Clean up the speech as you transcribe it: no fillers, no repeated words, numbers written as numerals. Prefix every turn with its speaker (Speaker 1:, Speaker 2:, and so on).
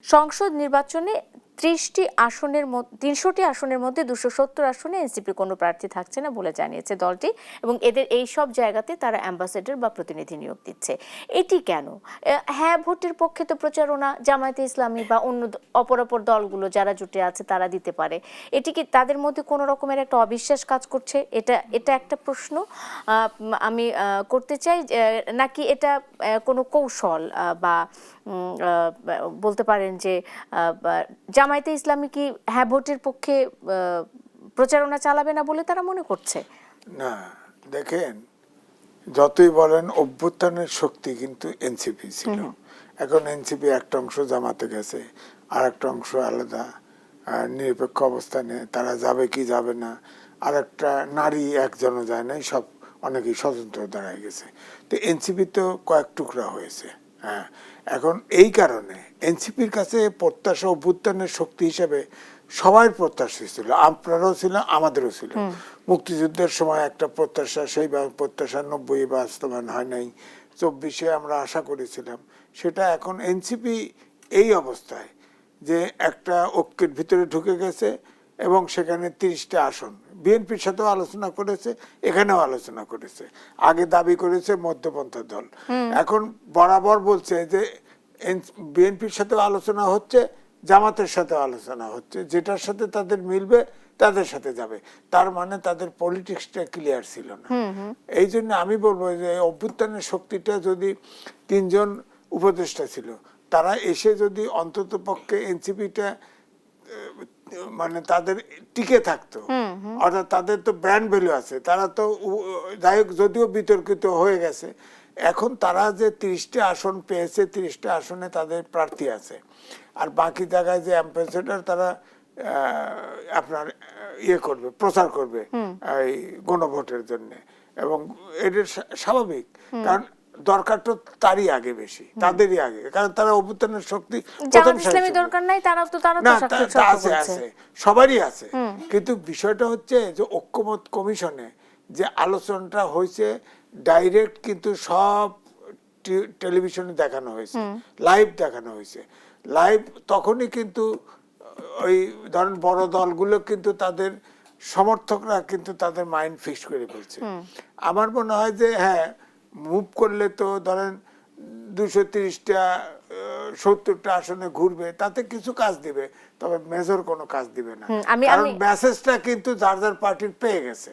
Speaker 1: সংসদ নির্বাচনে ৩০টি আসনের ৩০০টি আসনের মধ্যে ২৭০ আসনে এনসিপির কোনো প্রার্থী থাকছে না বলে জানিয়েছে দলটি এবং এদের এই সব জায়গাতে তারা অ্যাম্বাসেডর বা প্রতিনিধি নিয়োগ দিচ্ছে। এটি কেন? হ্যাঁ ভোটের পক্ষে তো প্রচারণা জামায়াতে ইসলামী বা অন্য অপরাপর দলগুলো যারা জুটে আছে তারা দিতে পারে। এটি কি তাদের মধ্যে কোনো রকমের একটা অবিশ্বাস কাজ করছে? এটা একটা প্রশ্ন আমি করতে চাই, নাকি এটা কোনো কৌশল বা বলতে পারেন যে জামায়াতে ইসলামী কি হ্যাঁ ভোটের পক্ষে প্রচারণা চালাবে না বলে তারা মনে করছে?
Speaker 2: না, দেখেন, যতই বলেন অভ্যুত্থানের শক্তি কিন্তু এনসিপি ছিল। এখন এনসিপি একটা অংশ জামাতে গেছে, আর একটা অংশ আলাদা নিরপেক্ষ অবস্থানে, তারা যাবে কি যাবে না। আর একটা নারী একজনও যায় নাই, সব অনেকেই স্বতন্ত্র দাঁড়ায় গেছে। তো এনসিপি তো কয়েক টুকরা হয়েছে। হ্যাঁ, এখন এই কারণে এনসিপির কাছে প্রত্যাশা অভ্যুত্থানের শক্তি হিসেবে সবাই প্রত্যাশা ছিল, আপনারাও ছিল, আমাদেরও ছিল। মুক্তিযুদ্ধের সময় একটা প্রত্যাশা, সেই প্রত্যাশা 90 বাস্তবায়ন হয় নাই, 24-এ আমরা আশা করেছিলাম। সেটা এখন এনসিপি এই অবস্থায় যে একটা ঐক্যের ভিতরে ঢুকে গেছে এবং সেখানে 30টা আসন বিএনপির সাথেও আলোচনা করেছে, এখানেও আলোচনা করেছে। আগে দাবি করেছে মধ্যপন্থা দল, এখন বরাবর বলছে যে বিএনপির সাথেও আলোচনা হচ্ছে, জামাতের সাথে আলোচনা হচ্ছে, যেটার সাথে তাদের মিলবে তাদের সাথে যাবে। তার মানে তাদের পলিটিক্সটা ক্লিয়ার ছিল না। এই জন্য আমি বলবো যে অভ্যুত্থানের শক্তিটা যদি 3জন উপদেষ্টা ছিল, তারা এসে যদি অন্তত পক্ষে এনসিপিটা মানে তাদের টিকে থাকতো, অর্থাৎ তাদের তো ব্র্যান্ড ভ্যালু আছে, তারা তো যাই হোক যদিও বিতর্কিত হয়ে গেছে, এখন তারা যে 30টা আসন পেয়েছে, 30টা আসনে তাদের প্রার্থী আছে, আর বাকি জায়গায় যে অ্যাম্বাসেডর তারা আপনার ইয়ে করবে, প্রচার করবে এই গণভোটের জন্য, এবং এটা স্বাভাবিক, কারণ দরকার তো তারই আগে বেশি, তাদেরই আগে, কারণ তারা অভ্যুত্থানের শক্তি
Speaker 1: দরকার নাই, তারা তো
Speaker 2: আছে, সবারই আছে। কিন্তু বিষয়টা হচ্ছে যে ঐক্যমত কমিশনে যে আলোচনাটা হয়েছে ডাইরেক্ট, কিন্তু সব টেলিভিশনে দেখানো হয়েছে, লাইভ দেখানো হয়েছে। লাইভ তখনই কিন্তু ওই ধরেন বড় দলগুলো কিন্তু তাদের সমর্থকরা কিন্তু তাদের মাইন্ড ফিক্স করে ফেলছে। আমার মনে হয় যে হ্যাঁ মুভ করলে তো ধরেন 230টা 70টা আসনে ঘুরবে, তাতে কিছু কাজ দিবে, তবে মেজর কোনো কাজ দিবে না, কারণ মেসেজটা কিন্তু যার যার পার্টির পেয়ে গেছে।